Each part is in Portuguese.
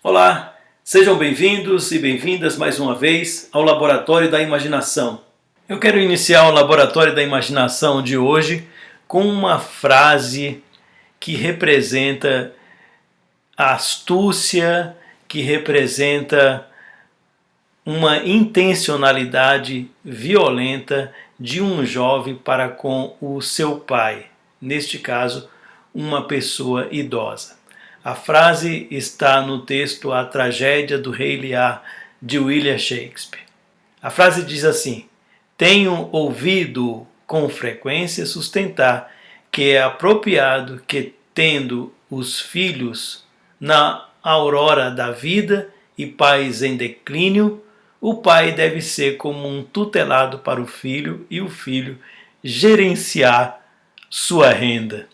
Olá, sejam bem-vindos e bem-vindas mais uma vez ao Laboratório da Imaginação. Eu quero iniciar o Laboratório da Imaginação de hoje com uma frase que representa a astúcia, que representa uma intencionalidade violenta de um jovem para com o seu pai, neste caso, uma pessoa idosa. A frase está no texto A Tragédia do Rei Lear, de William Shakespeare. A frase diz assim: tenho ouvido com frequência sustentar que é apropriado que, tendo os filhos na aurora da vida e pais em declínio, o pai deve ser como um tutelado para o filho e o filho gerenciar sua renda.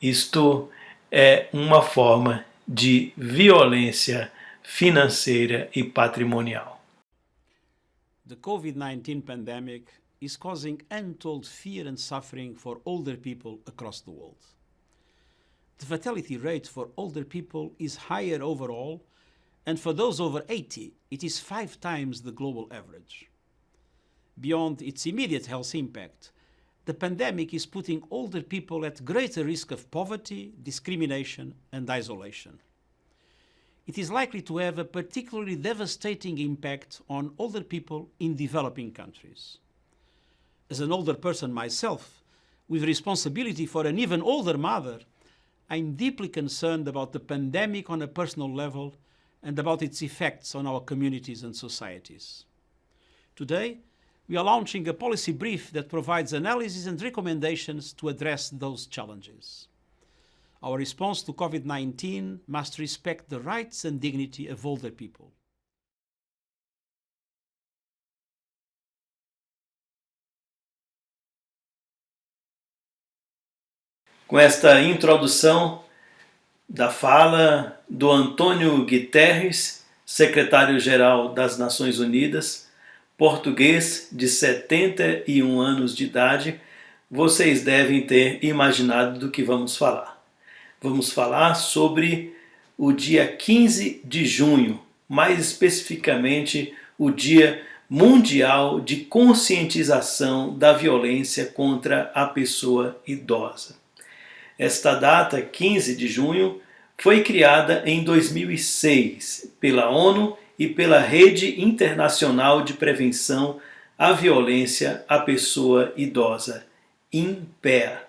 Isto é uma forma de violência financeira e patrimonial. The COVID-19 pandemic is causing untold fear and suffering for older people across the world. The fatality rate for older people is higher overall, and for those over 80, it is 5 times the global average. Beyond its immediate health impact, the pandemic is putting older people at greater risk of poverty, discrimination, and isolation. It is likely to have a particularly devastating impact on older people in developing countries. As an older person myself, with responsibility for an even older mother, I'm deeply concerned about the pandemic on a personal level and about its effects on our communities and societies. Today, we are launching a policy brief that provides analysis and recommendations to address those challenges. Our response to COVID-19 must respect the rights and dignity of older people. Com esta introdução da fala do Antônio Guterres, secretário-geral das Nações Unidas, português de 71 anos de idade, vocês devem ter imaginado do que vamos falar. Vamos falar sobre o dia 15 de junho, mais especificamente o Dia Mundial de Conscientização da Violência contra a Pessoa Idosa. Esta data, 15 de junho, foi criada em 2006 pela ONU e pela Rede Internacional de Prevenção à Violência à Pessoa Idosa, INPEA.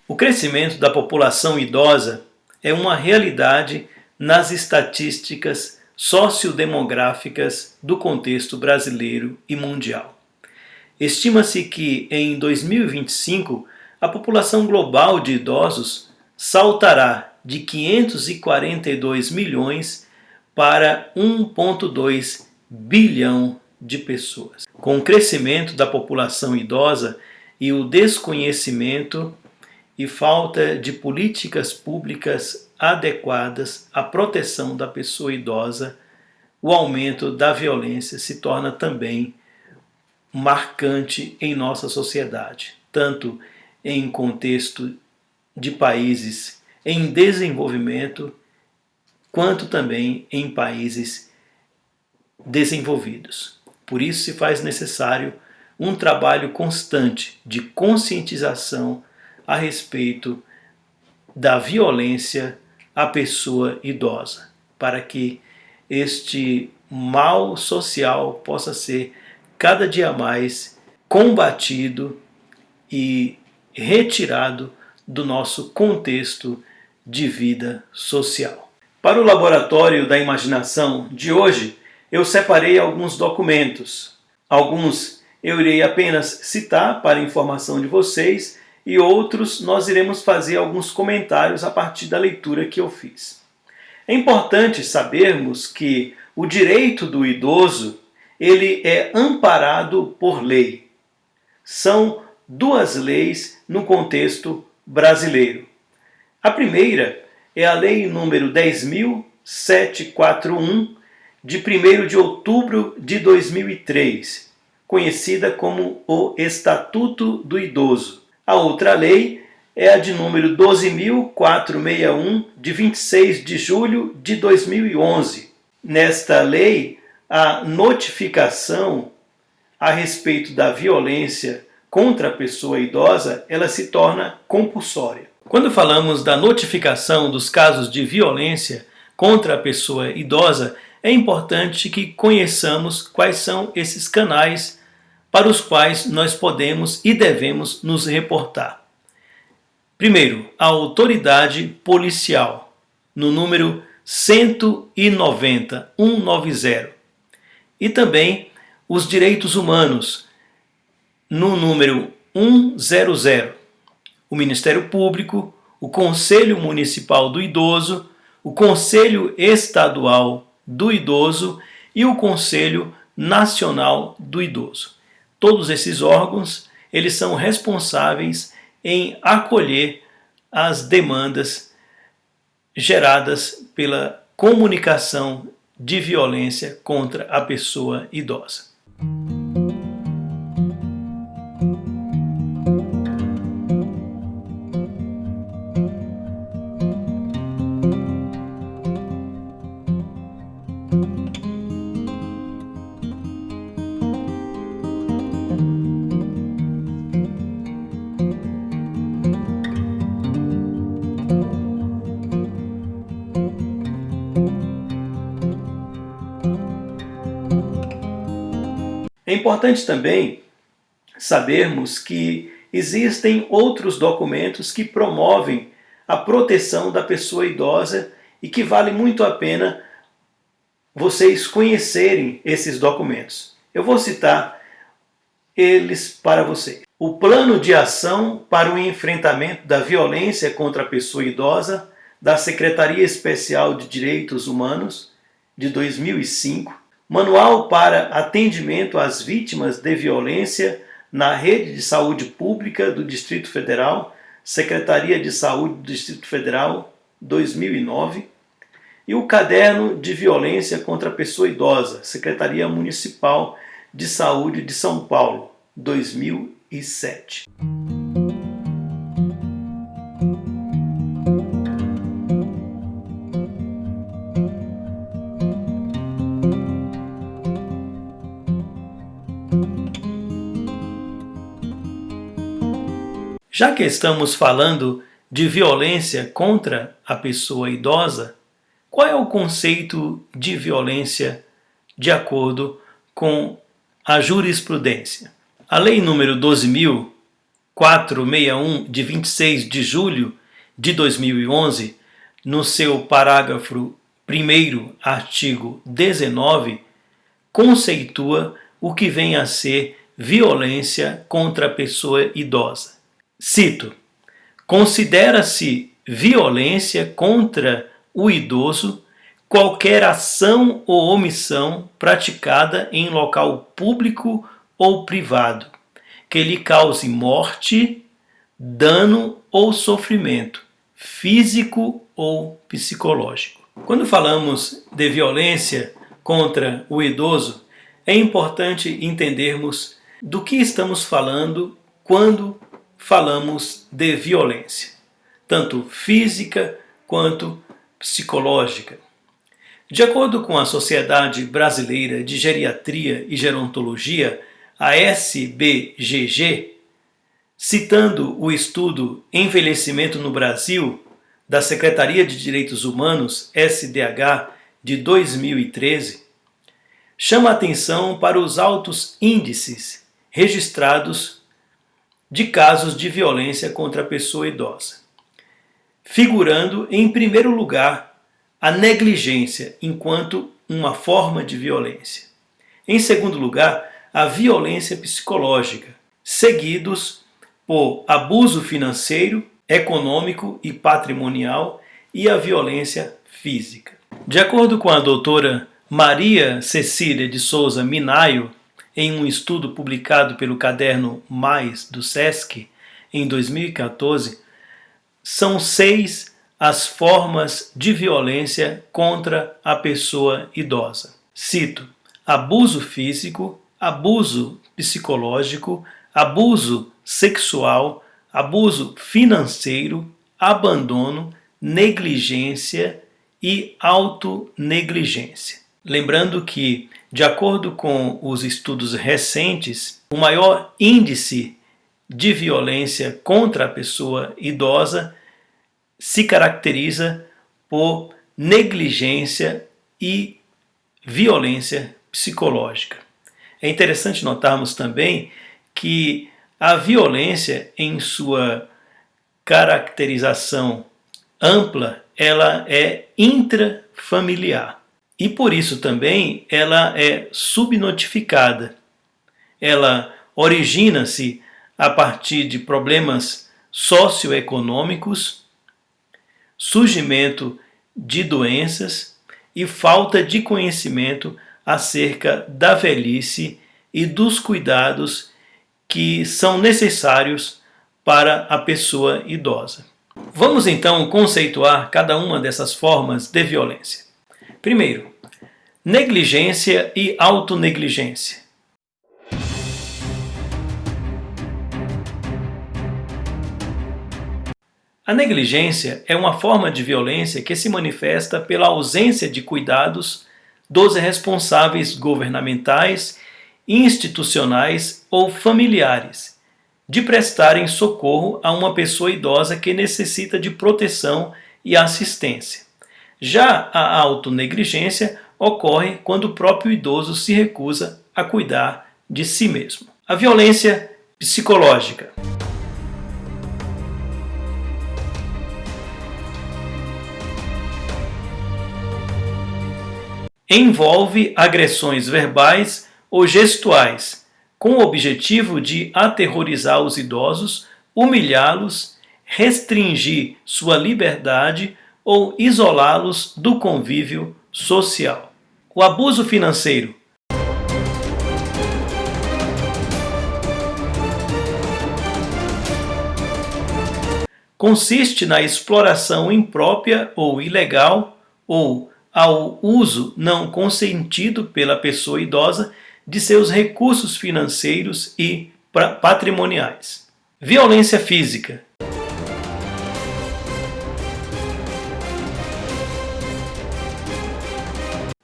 O crescimento da população idosa é uma realidade nas estatísticas sociodemográficas do contexto brasileiro e mundial. Estima-se que em 2025 a população global de idosos saltará de 542 milhões para 1,2 bilhão de pessoas. Com o crescimento da população idosa e o desconhecimento e falta de políticas públicas adequadas à proteção da pessoa idosa, o aumento da violência se torna também marcante em nossa sociedade, tanto em contexto de países em desenvolvimento, quanto também em países desenvolvidos. Por isso se faz necessário um trabalho constante de conscientização a respeito da violência à pessoa idosa, para que este mal social possa ser cada dia mais combatido e retirado do nosso contexto de vida social. Para o Laboratório da Imaginação de hoje, eu separei alguns documentos. Alguns eu irei apenas citar para informação de vocês e outros nós iremos fazer alguns comentários a partir da leitura que eu fiz. É importante sabermos que o direito do idoso ele é amparado por lei. São duas leis no contexto brasileiro. A primeira é a Lei número 10.741, de 1º de outubro de 2003, conhecida como o Estatuto do Idoso. A outra lei é a de número 12.461, de 26 de julho de 2011. Nesta lei, a notificação a respeito da violência contra a pessoa idosa, ela se torna compulsória. Quando falamos da notificação dos casos de violência contra a pessoa idosa, é importante que conheçamos quais são esses canais para os quais nós podemos e devemos nos reportar. Primeiro, a autoridade policial, no número 190, 190. E também os direitos humanos, no número 100. O Ministério Público, o Conselho Municipal do Idoso, o Conselho Estadual do Idoso e o Conselho Nacional do Idoso. Todos esses órgãos, eles são responsáveis em acolher as demandas geradas pela comunicação de violência contra a pessoa idosa. É importante também sabermos que existem outros documentos que promovem a proteção da pessoa idosa e que vale muito a pena vocês conhecerem esses documentos. Eu vou citar eles para vocês. O Plano de Ação para o Enfrentamento da Violência contra a Pessoa Idosa, da Secretaria Especial de Direitos Humanos, de 2005. Manual para Atendimento às Vítimas de Violência na Rede de Saúde Pública do Distrito Federal, Secretaria de Saúde do Distrito Federal, 2009. E o Caderno de Violência contra a Pessoa Idosa, Secretaria Municipal de Saúde de São Paulo, 2007. Já que estamos falando de violência contra a pessoa idosa, qual é o conceito de violência de acordo com a jurisprudência? A Lei nº 12.461, de 26 de julho de 2011, no seu parágrafo 1º, artigo 19, conceitua o que vem a ser violência contra a pessoa idosa. Cito: considera-se violência contra o idoso qualquer ação ou omissão praticada em local público ou privado, que lhe cause morte, dano ou sofrimento, físico ou psicológico. Quando falamos de violência contra o idoso, é importante entendermos do que estamos falando quando falamos de violência, tanto física quanto psicológica. De acordo com a Sociedade Brasileira de Geriatria e Gerontologia, a SBGG, citando o estudo Envelhecimento no Brasil, da Secretaria de Direitos Humanos, SDH, de 2013, chama atenção para os altos índices registrados de casos de violência contra a pessoa idosa, figurando em primeiro lugar a negligência enquanto uma forma de violência. Em segundo lugar, a violência psicológica, seguidos por abuso financeiro, econômico e patrimonial e a violência física. De acordo com a doutora Maria Cecília de Souza Minayo, em um estudo publicado pelo Caderno Mais do SESC em 2014, são 6 as formas de violência contra a pessoa idosa. Cito: abuso físico, abuso psicológico, abuso sexual, abuso financeiro, abandono, negligência e autonegligência. Lembrando que, de acordo com os estudos recentes, o maior índice de violência contra a pessoa idosa se caracteriza por negligência e violência psicológica. É interessante notarmos também que a violência, em sua caracterização ampla, ela é intrafamiliar. E por isso também ela é subnotificada. Ela origina-se a partir de problemas socioeconômicos, surgimento de doenças e falta de conhecimento acerca da velhice e dos cuidados que são necessários para a pessoa idosa. Vamos então conceituar cada uma dessas formas de violência. Primeiro, negligência e autonegligência. A negligência é uma forma de violência que se manifesta pela ausência de cuidados dos responsáveis governamentais, institucionais ou familiares de prestarem socorro a uma pessoa idosa que necessita de proteção e assistência. Já a autonegligência ocorre quando o próprio idoso se recusa a cuidar de si mesmo. A violência psicológica. Envolve agressões verbais ou gestuais, com o objetivo de aterrorizar os idosos, humilhá-los, restringir sua liberdade ou isolá-los do convívio social. O abuso financeiro. Consiste na exploração imprópria ou ilegal ou ao uso não consentido pela pessoa idosa de seus recursos financeiros e patrimoniais. Violência física.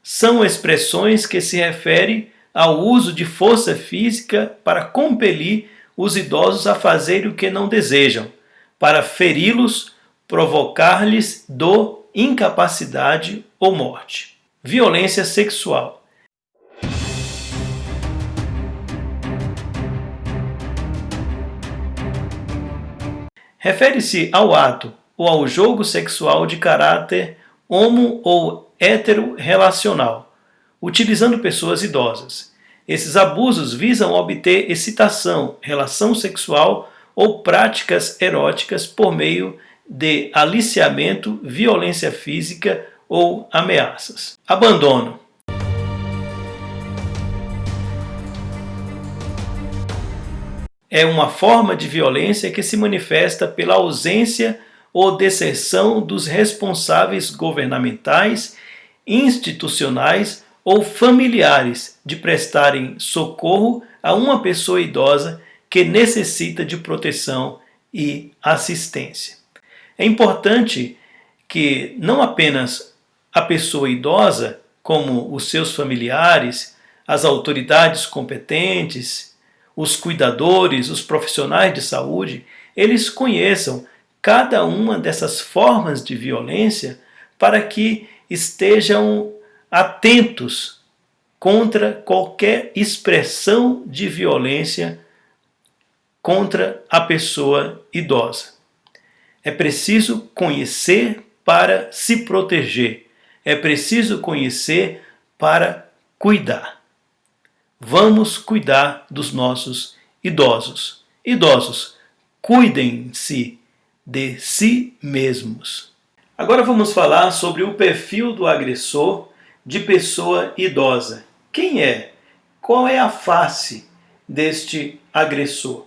São expressões que se referem ao uso de força física para compelir os idosos a fazer o que não desejam, para feri-los, provocar-lhes dor, incapacidade ou morte. Violência sexual. Refere-se ao ato ou ao jogo sexual de caráter homo ou heterorrelacional, utilizando pessoas idosas. Esses abusos visam obter excitação, relação sexual ou práticas eróticas por meio de aliciamento, violência física ou ameaças. Abandono. é uma forma de violência que se manifesta pela ausência ou deserção dos responsáveis governamentais, institucionais ou familiares de prestarem socorro a uma pessoa idosa que necessita de proteção e assistência. É importante que não apenas a pessoa idosa, como os seus familiares, as autoridades competentes, os cuidadores, os profissionais de saúde, eles conheçam cada uma dessas formas de violência para que estejam atentos contra qualquer expressão de violência contra a pessoa idosa. É preciso conhecer para se proteger. É preciso conhecer para cuidar. Vamos cuidar dos nossos idosos. Idosos, cuidem-se de si mesmos. Agora vamos falar sobre o perfil do agressor de pessoa idosa. Quem é? Qual é a face deste agressor?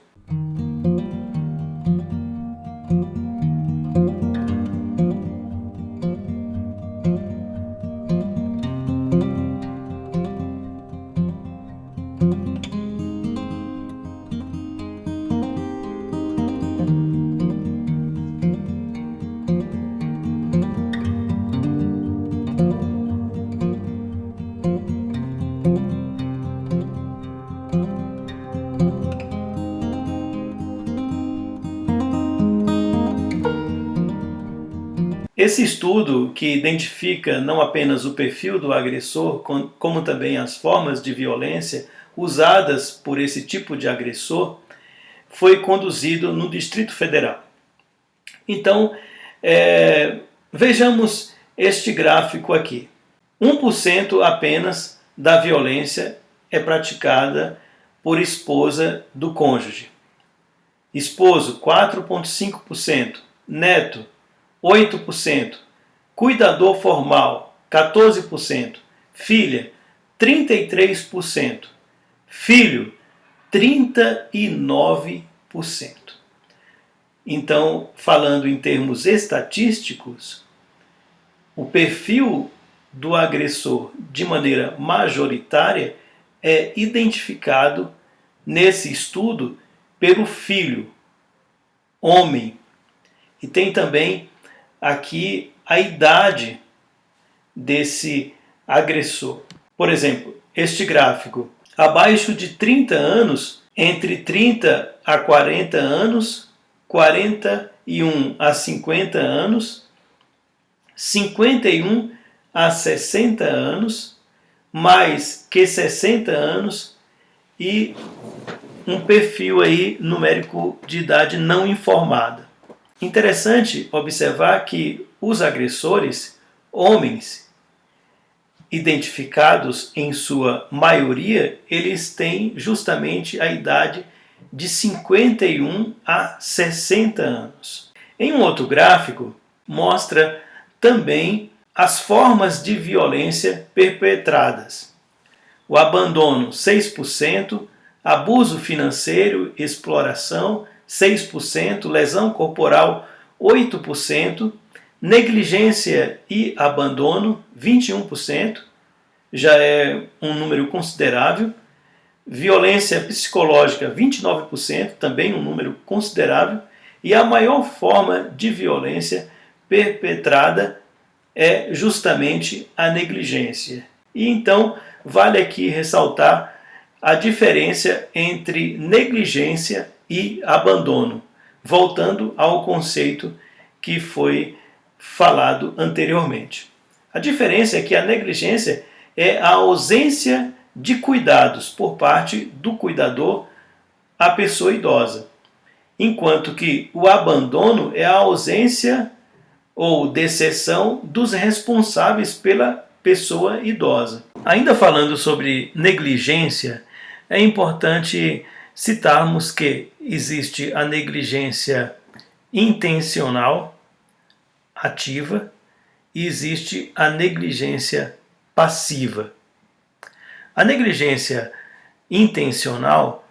Esse estudo, que identifica não apenas o perfil do agressor, como também as formas de violência usadas por esse tipo de agressor, foi conduzido no Distrito Federal. Então, vejamos este gráfico aqui. 1% apenas da violência é praticada por esposa do cônjuge. Esposo, 4,5%. Neto, 8%. Cuidador formal, 14%. Filha, 33%. Filho, 39%. Então, falando em termos estatísticos, o perfil do agressor de maneira majoritária é identificado nesse estudo pelo filho, homem. E tem também aqui a idade desse agressor. Por exemplo, este gráfico, abaixo de 30 anos, entre 30 a 40 anos, 41 a 50 anos, 51 a 60 anos, mais que 60 anos e um perfil aí numérico de idade não informada. Interessante observar que os agressores, homens, identificados em sua maioria, eles têm justamente a idade de 51 a 60 anos. Em um outro gráfico, mostra também as formas de violência perpetradas. O abandono, 6%, abuso financeiro, exploração, 6%, lesão corporal, 8%, negligência e abandono, 21%, já é um número considerável, violência psicológica, 29%, também um número considerável, e a maior forma de violência perpetrada é justamente a negligência. E então, vale aqui ressaltar a diferença entre negligência e abandono, voltando ao conceito que foi falado anteriormente. A diferença é que a negligência é a ausência de cuidados por parte do cuidador à pessoa idosa, enquanto que o abandono é a ausência ou deserção dos responsáveis pela pessoa idosa. Ainda falando sobre negligência, é importante citarmos que existe a negligência intencional, ativa, e existe a negligência passiva. A negligência intencional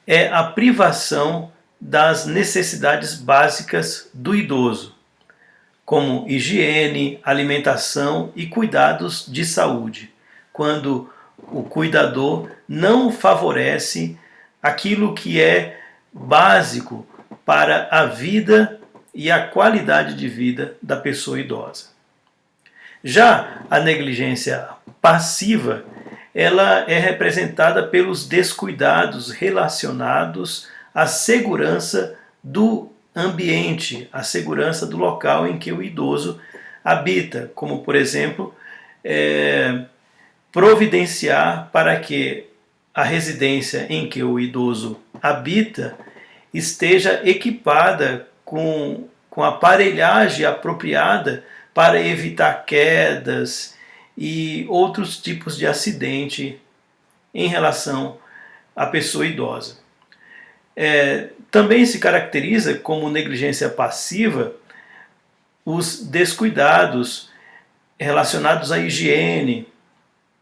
é a privação das necessidades básicas do idoso, como higiene, alimentação e cuidados de saúde, quando o cuidador não favorece aquilo que é básico para a vida e a qualidade de vida da pessoa idosa. Já a negligência passiva, ela é representada pelos descuidados relacionados à segurança do ambiente, à segurança do local em que o idoso habita, como, por exemplo, providenciar para que a residência em que o idoso habita esteja equipada com aparelhagem apropriada para evitar quedas e outros tipos de acidente em relação à pessoa idosa. Também se caracteriza como negligência passiva os descuidados relacionados à higiene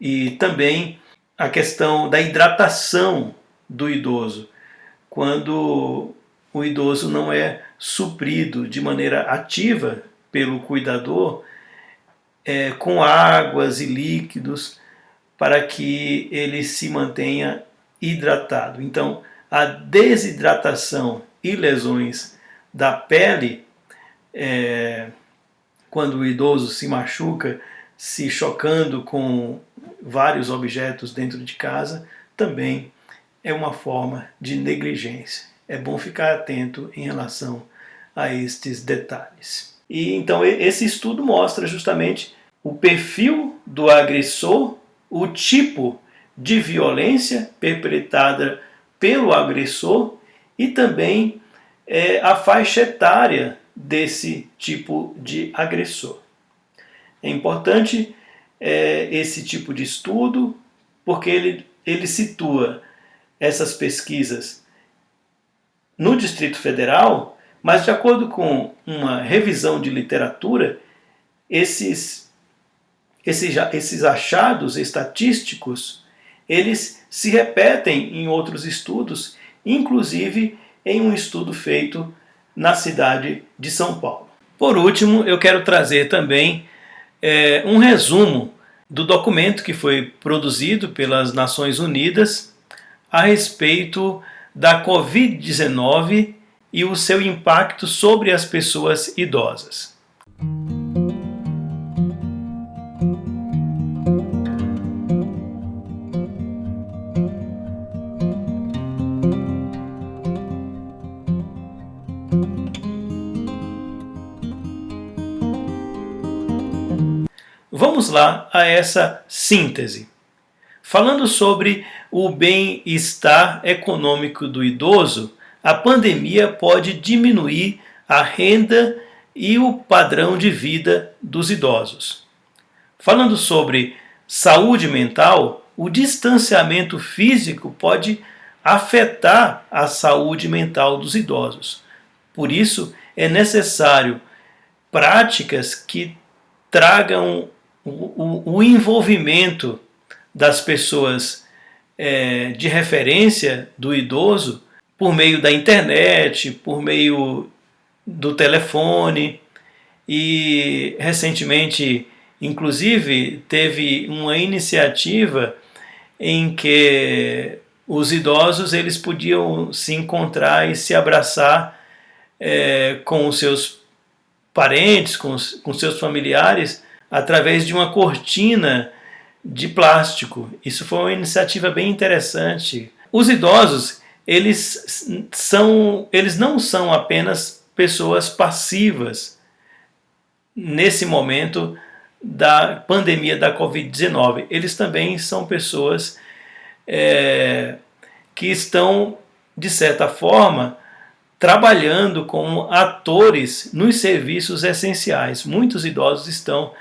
e também a questão da hidratação do idoso, quando o idoso não é suprido de maneira ativa pelo cuidador com águas e líquidos para que ele se mantenha hidratado. Então, a desidratação e lesões da pele, quando o idoso se machuca, se chocando com vários objetos dentro de casa, também é uma forma de negligência. É bom ficar atento em relação a estes detalhes. E então esse estudo mostra justamente o perfil do agressor, o tipo de violência perpetrada pelo agressor e também a faixa etária desse tipo de agressor. É importante esse tipo de estudo porque ele situa essas pesquisas no Distrito Federal, mas de acordo com uma revisão de literatura, esses achados estatísticos, eles se repetem em outros estudos, inclusive em um estudo feito na cidade de São Paulo. Por último, eu quero trazer também um resumo do documento que foi produzido pelas Nações Unidas a respeito da Covid-19 e o seu impacto sobre as pessoas idosas. Vamos lá a essa síntese. Falando sobre o bem-estar econômico do idoso, a pandemia pode diminuir a renda e o padrão de vida dos idosos. Falando sobre saúde mental, o distanciamento físico pode afetar a saúde mental dos idosos. Por isso, é necessário práticas que tragam o envolvimento das pessoas de referência do idoso por meio da internet, por meio do telefone. E recentemente, inclusive, teve uma iniciativa em que os idosos eles podiam se encontrar e se abraçar com os seus parentes, com seus familiares, através de uma cortina de plástico. Isso foi uma iniciativa bem interessante. Os idosos, eles não são apenas pessoas passivas nesse momento da pandemia da Covid-19. Eles também são pessoas que estão, de certa forma, trabalhando como atores nos serviços essenciais. Muitos idosos estão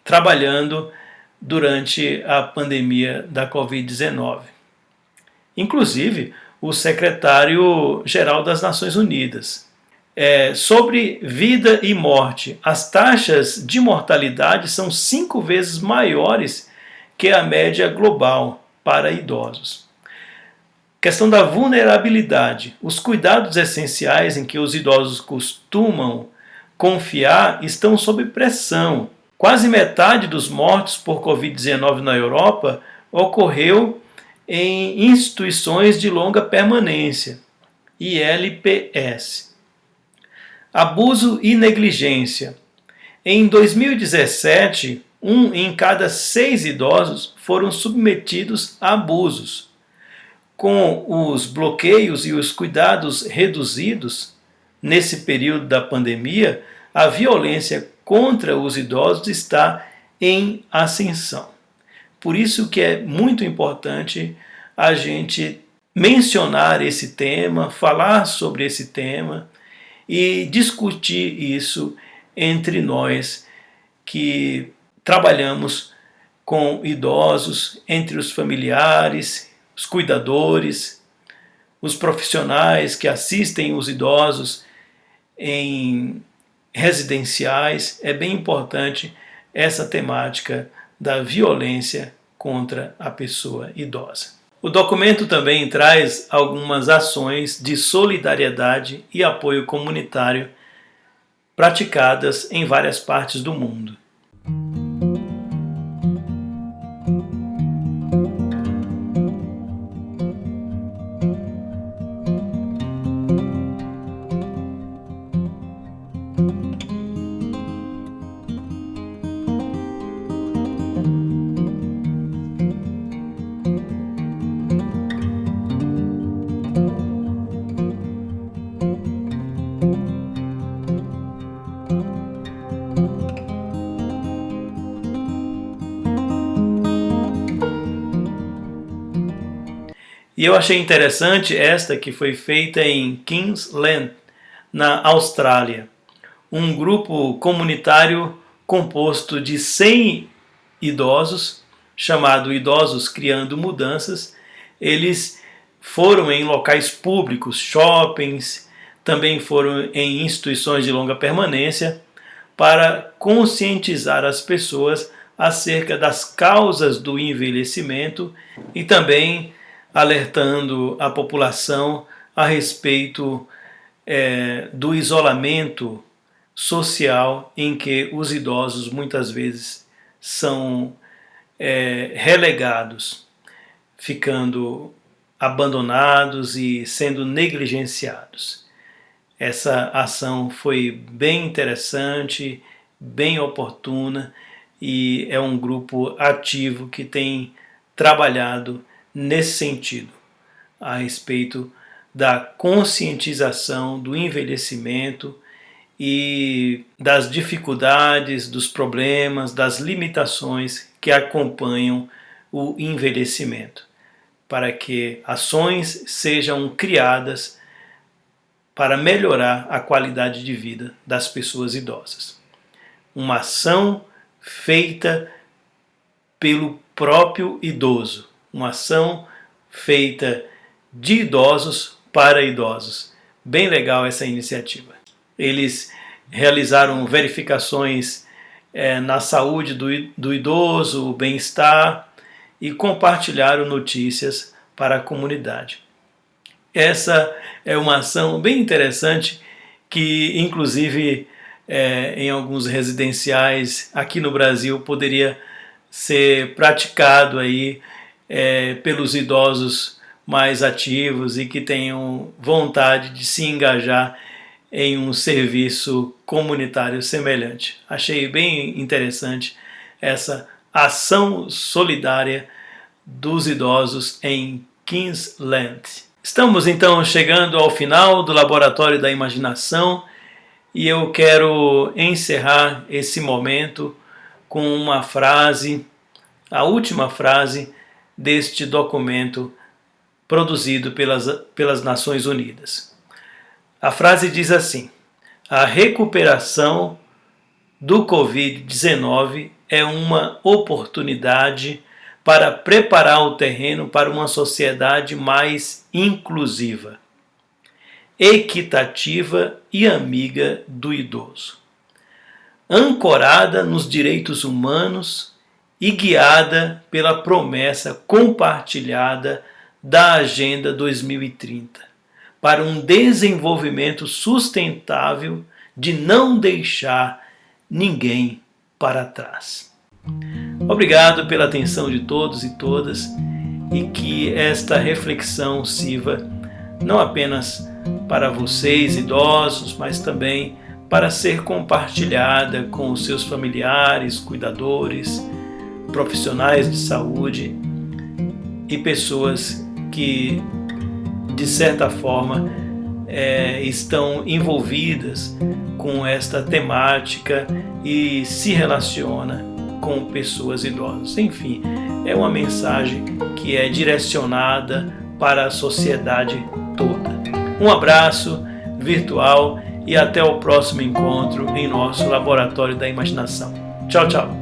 trabalhando durante a pandemia da Covid-19. Inclusive, o secretário-geral das Nações Unidas. Sobre vida e morte, as taxas de mortalidade são 5 vezes maiores que a média global para idosos. Questão da vulnerabilidade. Os cuidados essenciais em que os idosos costumam confiar estão sob pressão. Quase metade dos mortos por Covid-19 na Europa ocorreu em instituições de longa permanência, ILPS. Abuso e negligência. Em 2017, 1 em cada 6 idosos foram submetidos a abusos. Com os bloqueios e os cuidados reduzidos nesse período da pandemia, a violência contra os idosos está em ascensão. Por isso que é muito importante a gente mencionar esse tema, falar sobre esse tema e discutir isso entre nós que trabalhamos com idosos, entre os familiares, os cuidadores, os profissionais que assistem os idosos em residenciais. É bem importante essa temática da violência contra a pessoa idosa. O documento também traz algumas ações de solidariedade e apoio comunitário praticadas em várias partes do mundo. E eu achei interessante esta que foi feita em Queensland, na Austrália. Um grupo comunitário composto de 100 idosos, chamado Idosos Criando Mudanças. Eles foram em locais públicos, shoppings, também foram em instituições de longa permanência, para conscientizar as pessoas acerca das causas do envelhecimento e também alertando a população a respeito do isolamento social em que os idosos muitas vezes são relegados, ficando abandonados e sendo negligenciados. Essa ação foi bem interessante, bem oportuna, e é um grupo ativo que tem trabalhado nesse sentido, a respeito da conscientização do envelhecimento e das dificuldades, dos problemas, das limitações que acompanham o envelhecimento, para que ações sejam criadas para melhorar a qualidade de vida das pessoas idosas. Uma ação feita pelo próprio idoso, uma ação feita de idosos para idosos. Bem legal essa iniciativa. Eles realizaram verificações na saúde do idoso, o bem-estar, e compartilharam notícias para a comunidade. Essa é uma ação bem interessante que, inclusive, em alguns residenciais aqui no Brasil poderia ser praticado aí pelos idosos mais ativos e que tenham vontade de se engajar em um serviço comunitário semelhante. Achei bem interessante essa ação solidária dos idosos em Queensland. Estamos então chegando ao final do Laboratório da Imaginação e eu quero encerrar esse momento com uma frase, a última frase deste documento produzido pelas Nações Unidas. A frase diz assim: a recuperação do Covid-19 é uma oportunidade para preparar o terreno para uma sociedade mais inclusiva, equitativa e amiga do idoso, ancorada nos direitos humanos e guiada pela promessa compartilhada da Agenda 2030 para um desenvolvimento sustentável de não deixar ninguém para trás. Obrigado pela atenção de todos e todas e que esta reflexão sirva não apenas para vocês idosos, mas também para ser compartilhada com os seus familiares, cuidadores, profissionais de saúde e pessoas que, de certa forma, estão envolvidas com esta temática e se relaciona com pessoas idosas. Enfim, é uma mensagem que é direcionada para a sociedade toda. Um abraço virtual e até o próximo encontro em nosso Laboratório da Imaginação. Tchau, tchau!